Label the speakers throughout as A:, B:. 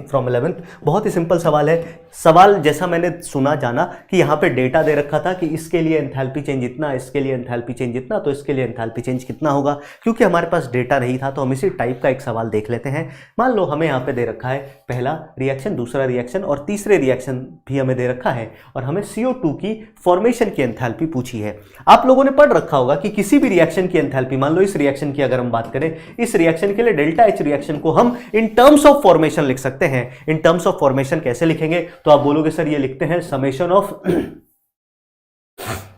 A: From 11th। बहुत ही simple सवाल है। सवाल जैसा मैंने सुना जाना कि यहाँ पे डेटा दे रखा था कि इसके लिए एंथैल्पी चेंज इतना, इसके लिए एंथैल्पी चेंज इतना, तो इसके लिए एंथैल्पी चेंज कितना होगा। क्योंकि हमारे पास डेटा नहीं था तो हम इसी टाइप का एक सवाल देख लेते हैं। मान लो हमें यहाँ पे दे रखा है पहला रिएक्शन, दूसरा रिएक्शन और तीसरे रिएक्शन भी हमें दे रखा है और हमें CO2 की फॉर्मेशन की एंथैल्पी पूछी है। आप लोगों ने पढ़ रखा होगा कि किसी भी रिएक्शन की एंथैल्पी, मान लो इस रिएक्शन की अगर हम बात करें, इस रिएक्शन के लिए डेल्टा H रिएक्शन को हम इन टर्म्स ऑफ फॉर्मेशन लिख सकते हैं। इन टर्म्स ऑफ फॉर्मेशन कैसे लिखेंगे, तो आप बोलोगे सर ये लिखते हैं समेशन ऑफ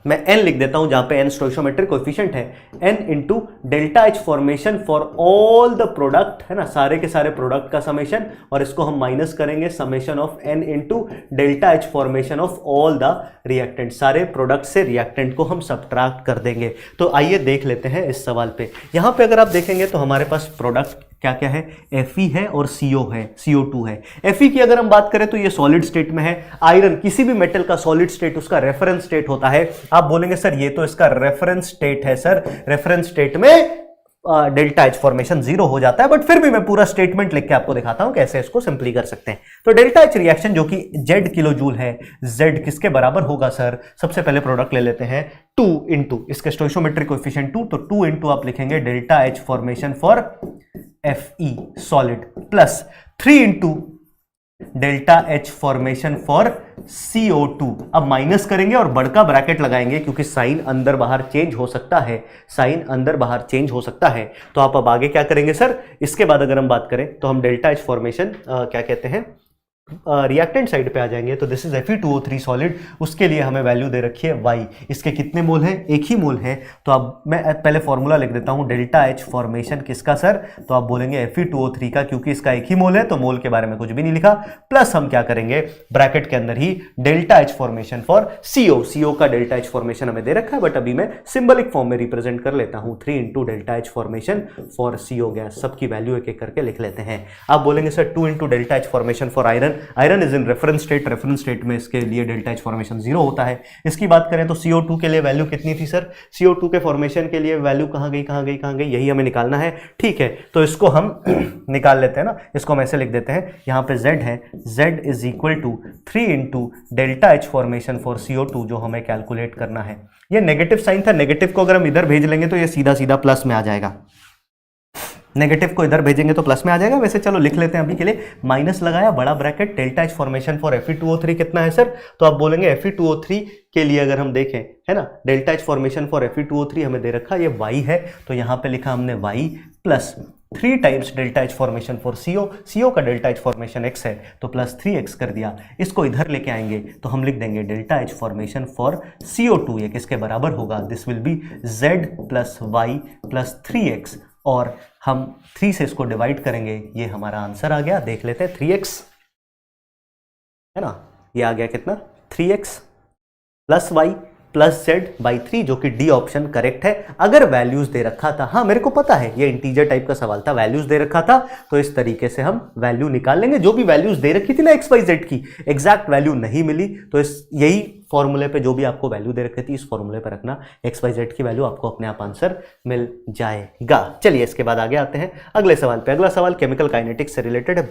A: मैं n लिख देता हूं जहां पे n स्टोइकोमेट्रिक कोएफिशिएंट है, n into delta H formation for all the product, है ना, सारे के सारे प्रोडक्ट का समेशन, और इसको हम माइनस करेंगे summation of n into delta H formation of all the reactant. सारे प्रोडक्ट से रिएक्टेंट को हम सब्ट्रैक्ट कर देंगे। तो आइए देख लेते हैं इस सवाल पे। यहां पे अगर आप देखेंगे तो हमारे पास प्रोडक्ट क्या क्या है, Fe है और CO है, CO2 है। Fe की अगर हम बात करें तो ये सॉलिड स्टेट में है। आयरन, किसी भी मेटल का सॉलिड स्टेट उसका रेफरेंस स्टेट होता है। आप बोलेंगे सर ये तो इसका रेफरेंस स्टेट है, सर रेफरेंस स्टेट में डेल्टा H फॉर्मेशन 0 हो जाता है, बट फिर भी मैं पूरा स्टेटमेंट लिख के आपको दिखाता हूं कैसे इसको सिंपली कर सकते हैं। तो डेल्टा H रिएक्शन जो कि Z किलो जूल है, Z किसके बराबर होगा सर, सबसे पहले प्रोडक्ट ले लेते हैं 2 इंटू इसके स्टोइकोमेट्रिक कोएफिशिएंट 2, तो 2 इंटू आप लिखेंगे delta H formation for Fe solid plus 3 into delta H formation for CO2। अब माइनस करेंगे और बड़का ब्रैकेट लगाएंगे क्योंकि साइन अंदर बाहर चेंज हो सकता है, साइन अंदर बाहर चेंज हो सकता है। तो आप अब आगे क्या करेंगे सर, इसके बाद अगर हम बात करें तो हम डेल्टा H फॉर्मेशन क्या कहते हैं रिएक्टेंट साइड पे आ जाएंगे। तो दिस इज Fe2O3 सॉलिड, उसके लिए हमें वैल्यू दे रखी है y। इसके कितने मोल हैं, एक ही मोल है। तो अब मैं पहले फॉर्मूला लिख देता हूं डेल्टा H फॉर्मेशन किसका सर, तो आप बोलेंगे Fe2O3 का, क्योंकि इसका एक ही मोल है तो मोल के बारे में कुछ भी नहीं लिखा। प्लस हम क्या करेंगे ब्रैकेट के अंदर ही delta H formation for CO का डेल्टा H फॉर्मेशन हमें दे रखा है, बट अभी मैं सिंबलिक फॉर्म में रिप्रेजेंट कर लेता हूं 3 into delta H formation for CO gas. सबकी वैल्यू एक एक करके लिख लेते हैं। आप बोलेंगे sir 2 into delta H formation for iron, iron is in reference state, reference state में इसके लिए डेल्टा H फॉर्मेशन 0 होता है। इसकी बात करें तो CO2 के लिए वैल्यू कितनी थी सर, CO2 के फॉर्मेशन के लिए वैल्यू कहां गई कहां गई कहां गई, यही हमें निकालना है। ठीक है, तो इसको हम निकाल लेते हैं ना, इसको हम ऐसे लिख देते हैं, यहां पे Z है, Z is equal to 3 into delta H formation for CO2 जो हमें कैलकुलेट करना है। ये नेगेटिव साइन था, नेगेटिव को अगर हम इधर भेज लेंगे तो ये सीधा सीधा प्लस में आ जाएगा, नेगेटिव को इधर भेजेंगे तो प्लस में आ जाएगा। वैसे चलो लिख लेते हैं अभी के लिए, माइनस लगाया बड़ा bracket, delta H formation for Fe2O3 कितना है सर, तो आप बोलेंगे Fe2O3 के लिए अगर हम देखें, है ना, delta H formation for Fe2O3 हमें दे रखा, ये y है, तो यहां पे लिखा हमने y plus 3 times delta H formation for CO का डेल्टा H फॉर्मेशन x है तो प्लस 3x कर दिया। इसको इधर लेके आएंगे तो हम लिख देंगे delta H formation for CO2 ये किसके बराबर होगा, this will be Z plus y plus 3x, और हम 3 से इसको डिवाइड करेंगे, ये हमारा आंसर आ गया। देख लेते हैं 3x, है ना, ये आ गया कितना 3x plus y plus Z by 3, जो कि डी ऑप्शन करेक्ट है। अगर वैल्यूज दे रखा था, हाँ मेरे को पता है ये इंटीजर टाइप का सवाल था, वैल्यूज दे रखा था तो इस तरीके से हम वैल्यू निकाल लेंगे। जो भी वैल्यूज दे रखी थी ना XYZ की, एग्जैक्ट वैल्यू नहीं मिली तो यही फॉर्मूले पे जो भी आपको वैल्यू दे रखी थी इस फॉर्मूले पे रखना, XYZ की वैल्यू आपको अपने आप आंसर मिल जाएगा। चलिए इसके बाद आगे आते हैं अगले सवाल पे। अगला सवाल केमिकल काइनेटिक्स से रिलेटेड है।